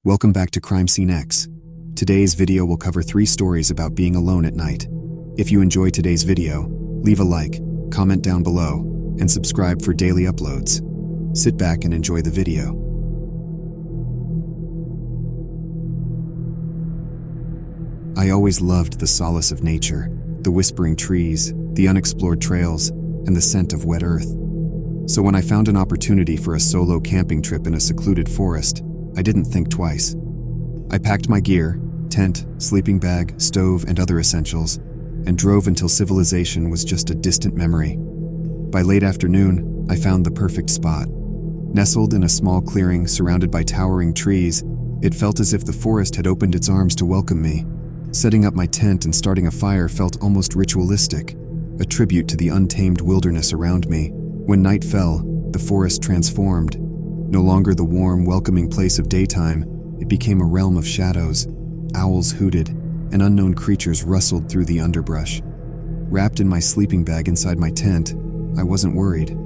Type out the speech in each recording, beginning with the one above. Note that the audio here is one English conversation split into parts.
Welcome back to Crime Scene X. Today's video will cover 3 stories about being alone at night. If you enjoyed today's video, leave a like, comment down below, and subscribe for daily uploads. Sit back and enjoy the video. I always loved the solace of nature, the whispering trees, the unexplored trails, and the scent of wet earth. So when I found an opportunity for a solo camping trip in a secluded forest, I didn't think twice. I packed my gear, tent, sleeping bag, stove, and other essentials, and drove until civilization was just a distant memory. By late afternoon, I found the perfect spot. Nestled in a small clearing surrounded by towering trees, it felt as if the forest had opened its arms to welcome me. Setting up my tent and starting a fire felt almost ritualistic, a tribute to the untamed wilderness around me. When night fell, the forest transformed. No longer the warm, welcoming place of daytime, it became a realm of shadows. Owls hooted, and unknown creatures rustled through the underbrush. Wrapped in my sleeping bag inside my tent, I wasn't worried.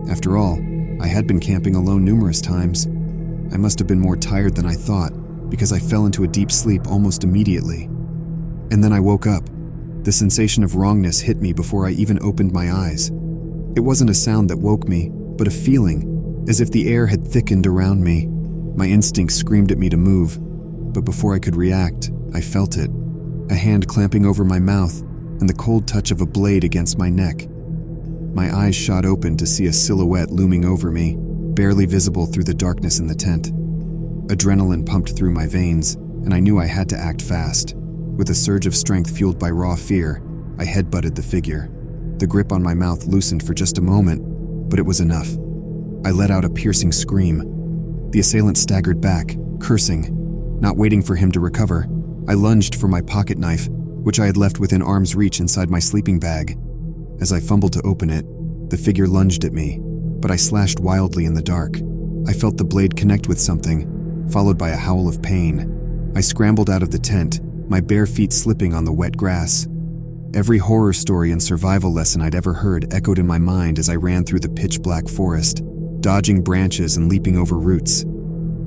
After all, I had been camping alone numerous times. I must have been more tired than I thought, because I fell into a deep sleep almost immediately. And then I woke up. The sensation of wrongness hit me before I even opened my eyes. It wasn't a sound that woke me, but a feeling, as if the air had thickened around me. My instincts screamed at me to move, but before I could react, I felt it. A hand clamping over my mouth, and the cold touch of a blade against my neck. My eyes shot open to see a silhouette looming over me, barely visible through the darkness in the tent. Adrenaline pumped through my veins, and I knew I had to act fast. With a surge of strength fueled by raw fear, I headbutted the figure. The grip on my mouth loosened for just a moment, but it was enough. I let out a piercing scream. The assailant staggered back, cursing. Not waiting for him to recover, I lunged for my pocket knife, which I had left within arm's reach inside my sleeping bag. As I fumbled to open it, the figure lunged at me, but I slashed wildly in the dark. I felt the blade connect with something, followed by a howl of pain. I scrambled out of the tent, my bare feet slipping on the wet grass. Every horror story and survival lesson I'd ever heard echoed in my mind as I ran through the pitch-black forest, dodging branches and leaping over roots.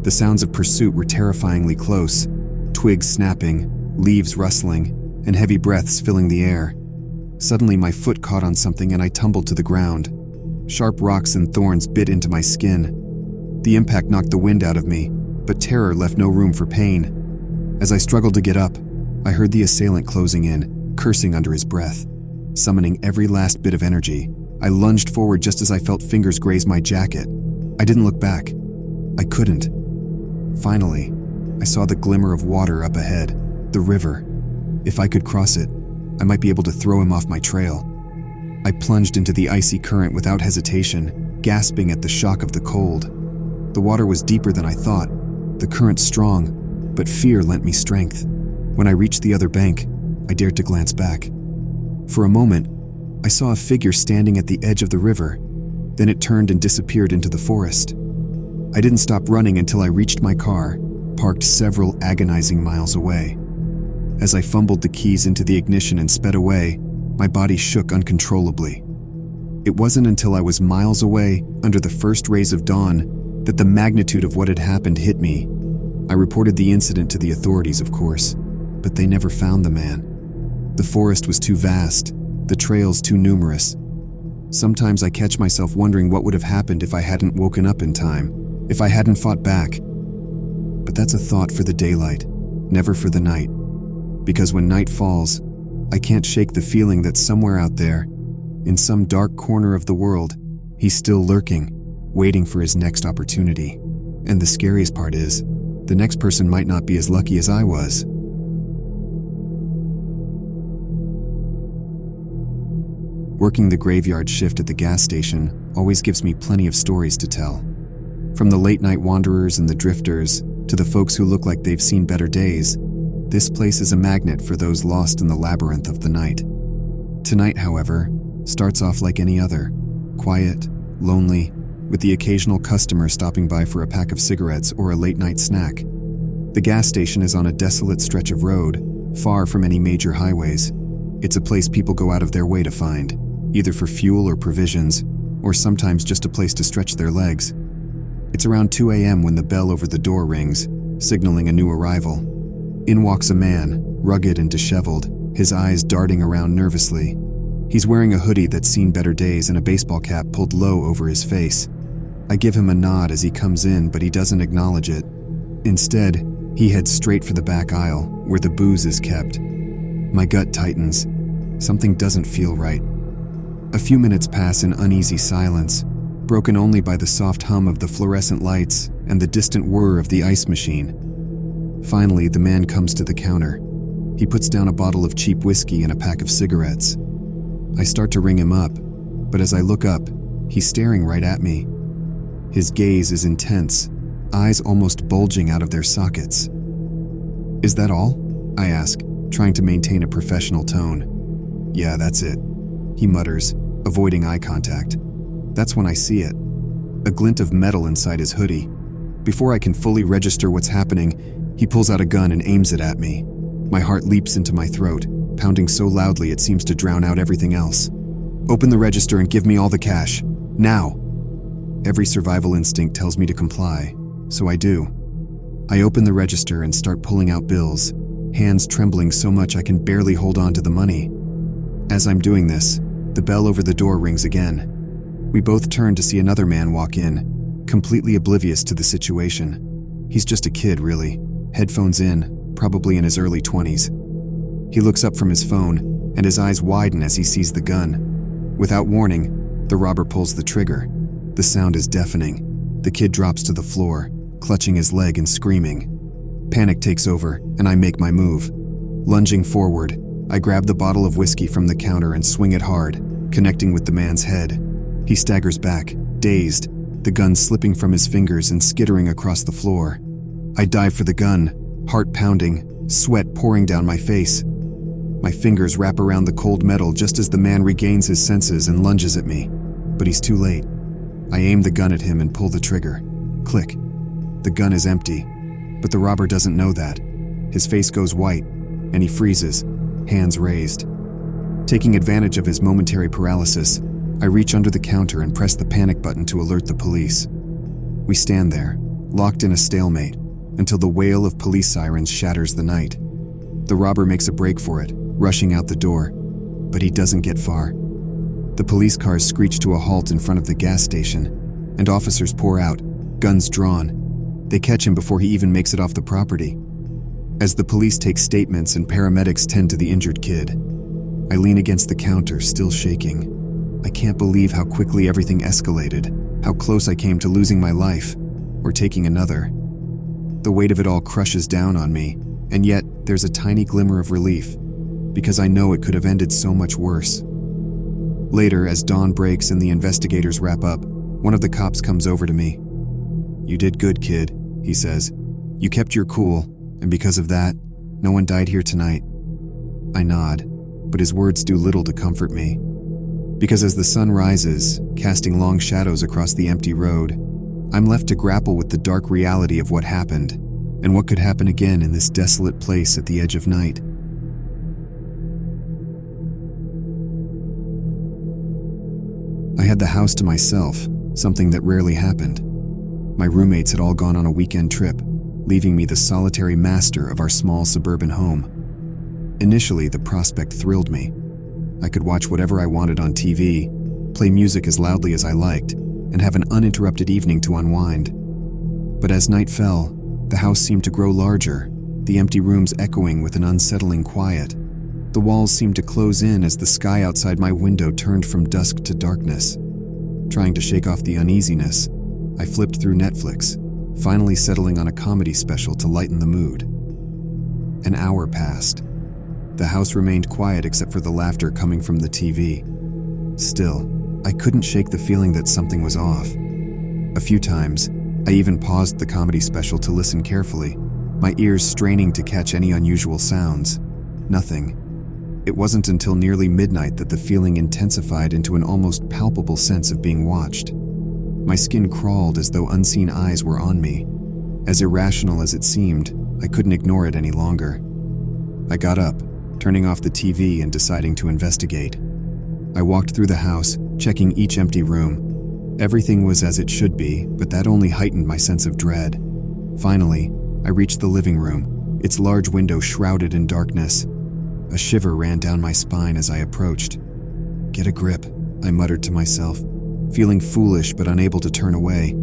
The sounds of pursuit were terrifyingly close, twigs snapping, leaves rustling, and heavy breaths filling the air. Suddenly my foot caught on something and I tumbled to the ground. Sharp rocks and thorns bit into my skin. The impact knocked the wind out of me, but terror left no room for pain. As I struggled to get up, I heard the assailant closing in, cursing under his breath. Summoning every last bit of energy, I lunged forward just as I felt fingers graze my jacket. I didn't look back. I couldn't. Finally, I saw the glimmer of water up ahead, the river. If I could cross it, I might be able to throw him off my trail. I plunged into the icy current without hesitation, gasping at the shock of the cold. The water was deeper than I thought, the current strong, but fear lent me strength. When I reached the other bank, I dared to glance back. For a moment, I saw a figure standing at the edge of the river. Then it turned and disappeared into the forest. I didn't stop running until I reached my car, parked several agonizing miles away. As I fumbled the keys into the ignition and sped away, my body shook uncontrollably. It wasn't until I was miles away, under the first rays of dawn, that the magnitude of what had happened hit me. I reported the incident to the authorities, of course, but they never found the man. The forest was too vast, the trails too numerous. Sometimes I catch myself wondering what would have happened if I hadn't woken up in time, if I hadn't fought back. But that's a thought for the daylight, never for the night. Because when night falls, I can't shake the feeling that somewhere out there, in some dark corner of the world, he's still lurking, waiting for his next opportunity. And the scariest part is, the next person might not be as lucky as I was. Working the graveyard shift at the gas station always gives me plenty of stories to tell. From the late-night wanderers and the drifters, to the folks who look like they've seen better days, this place is a magnet for those lost in the labyrinth of the night. Tonight, however, starts off like any other, quiet, lonely, with the occasional customer stopping by for a pack of cigarettes or a late-night snack. The gas station is on a desolate stretch of road, far from any major highways. It's a place people go out of their way to find, either for fuel or provisions, or sometimes just a place to stretch their legs. It's around 2 a.m. when the bell over the door rings, signaling a new arrival. In walks a man, rugged and disheveled, his eyes darting around nervously. He's wearing a hoodie that's seen better days and a baseball cap pulled low over his face. I give him a nod as he comes in, but he doesn't acknowledge it. Instead, he heads straight for the back aisle, where the booze is kept. My gut tightens. Something doesn't feel right. A few minutes pass in uneasy silence, broken only by the soft hum of the fluorescent lights and the distant whir of the ice machine. Finally, the man comes to the counter. He puts down a bottle of cheap whiskey and a pack of cigarettes. I start to ring him up, but as I look up, he's staring right at me. His gaze is intense, eyes almost bulging out of their sockets. "Is that all?" I ask, trying to maintain a professional tone. "Yeah, that's it," he mutters, avoiding eye contact. That's when I see it. A glint of metal inside his hoodie. Before I can fully register what's happening, he pulls out a gun and aims it at me. My heart leaps into my throat, pounding so loudly it seems to drown out everything else. "Open the register and give me all the cash. Now!" Every survival instinct tells me to comply, so I do. I open the register and start pulling out bills, hands trembling so much I can barely hold on to the money. As I'm doing this, the bell over the door rings again. We both turn to see another man walk in, completely oblivious to the situation. He's just a kid, really, headphones in, probably in his early 20s. He looks up from his phone, and his eyes widen as he sees the gun. Without warning, the robber pulls the trigger. The sound is deafening. The kid drops to the floor, clutching his leg and screaming. Panic takes over, and I make my move. Lunging forward, I grab the bottle of whiskey from the counter and swing it hard, connecting with the man's head. He staggers back, dazed, the gun slipping from his fingers and skittering across the floor. I dive for the gun, heart pounding, sweat pouring down my face. My fingers wrap around the cold metal just as the man regains his senses and lunges at me. But he's too late. I aim the gun at him and pull the trigger. Click. The gun is empty, but the robber doesn't know that. His face goes white, and he freezes, hands raised. Taking advantage of his momentary paralysis, I reach under the counter and press the panic button to alert the police. We stand there, locked in a stalemate, until the wail of police sirens shatters the night. The robber makes a break for it, rushing out the door, but he doesn't get far. The police cars screech to a halt in front of the gas station, and officers pour out, guns drawn. They catch him before he even makes it off the property. As the police take statements and paramedics tend to the injured kid, I lean against the counter, still shaking. I can't believe how quickly everything escalated, how close I came to losing my life, or taking another. The weight of it all crushes down on me, and yet there's a tiny glimmer of relief, because I know it could have ended so much worse. Later, as dawn breaks and the investigators wrap up, one of the cops comes over to me. "You did good, kid," he says. "You kept your cool, and because of that, no one died here tonight." I nod, but his words do little to comfort me. Because as the sun rises, casting long shadows across the empty road, I'm left to grapple with the dark reality of what happened, and what could happen again in this desolate place at the edge of night. I had the house to myself, something that rarely happened. My roommates had all gone on a weekend trip, leaving me the solitary master of our small suburban home. Initially, the prospect thrilled me. I could watch whatever I wanted on TV, play music as loudly as I liked, and have an uninterrupted evening to unwind. But as night fell, the house seemed to grow larger, the empty rooms echoing with an unsettling quiet. The walls seemed to close in as the sky outside my window turned from dusk to darkness. Trying to shake off the uneasiness, I flipped through Netflix, finally settling on a comedy special to lighten the mood. An hour passed. The house remained quiet except for the laughter coming from the TV. Still, I couldn't shake the feeling that something was off. A few times, I even paused the comedy special to listen carefully, my ears straining to catch any unusual sounds. Nothing. It wasn't until nearly midnight that the feeling intensified into an almost palpable sense of being watched. My skin crawled as though unseen eyes were on me. As irrational as it seemed, I couldn't ignore it any longer. I got up, turning off the TV and deciding to investigate. I walked through the house, checking each empty room. Everything was as it should be, but that only heightened my sense of dread. Finally, I reached the living room, its large window shrouded in darkness. A shiver ran down my spine as I approached. "Get a grip," I muttered to myself, feeling foolish but unable to turn away.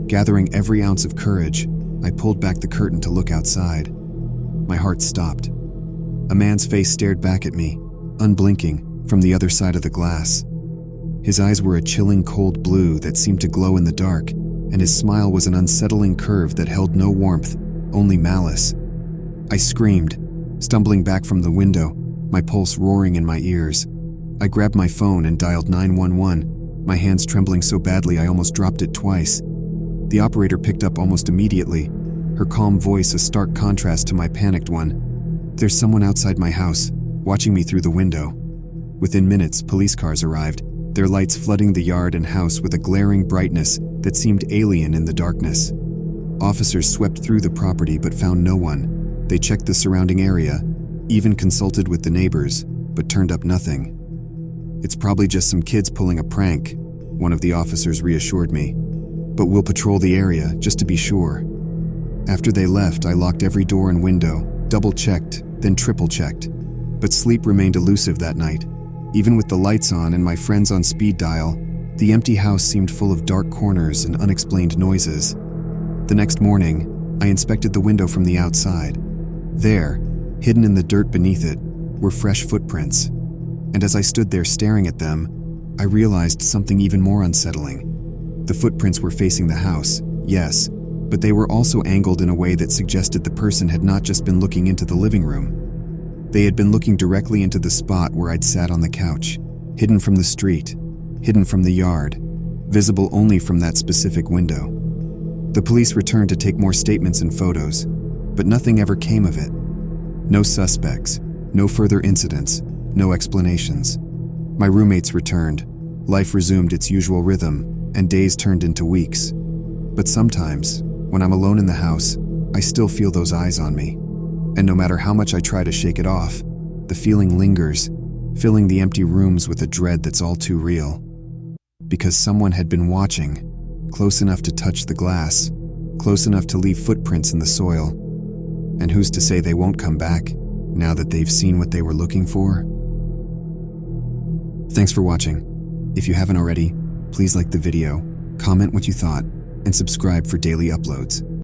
Gathering every ounce of courage, I pulled back the curtain to look outside. My heart stopped. A man's face stared back at me, unblinking, from the other side of the glass. His eyes were a chilling cold blue that seemed to glow in the dark, and his smile was an unsettling curve that held no warmth, only malice. I screamed, stumbling back from the window, my pulse roaring in my ears. I grabbed my phone and dialed 911, my hands trembling so badly I almost dropped it twice. The operator picked up almost immediately, her calm voice a stark contrast to my panicked one. "There's someone outside my house, watching me through the window." Within minutes, police cars arrived, their lights flooding the yard and house with a glaring brightness that seemed alien in the darkness. Officers swept through the property but found no one. They checked the surrounding area, even consulted with the neighbors, but turned up nothing. "It's probably just some kids pulling a prank," one of the officers reassured me. "But we'll patrol the area, just to be sure." After they left, I locked every door and window, double-checked, then triple-checked. But sleep remained elusive that night. Even with the lights on and my friends on speed dial, the empty house seemed full of dark corners and unexplained noises. The next morning, I inspected the window from the outside. There, hidden in the dirt beneath it, were fresh footprints. And as I stood there staring at them, I realized something even more unsettling. The footprints were facing the house, yes, but they were also angled in a way that suggested the person had not just been looking into the living room. They had been looking directly into the spot where I'd sat on the couch, hidden from the street, hidden from the yard, visible only from that specific window. The police returned to take more statements and photos, but nothing ever came of it. No suspects, no further incidents, no explanations. My roommates returned, life resumed its usual rhythm, and days turned into weeks. But sometimes, when I'm alone in the house, I still feel those eyes on me. And no matter how much I try to shake it off, the feeling lingers, filling the empty rooms with a dread that's all too real. Because someone had been watching, close enough to touch the glass, close enough to leave footprints in the soil. And who's to say they won't come back, now that they've seen what they were looking for? Thanks for watching. If you haven't already, please like the video, comment what you thought, and subscribe for daily uploads.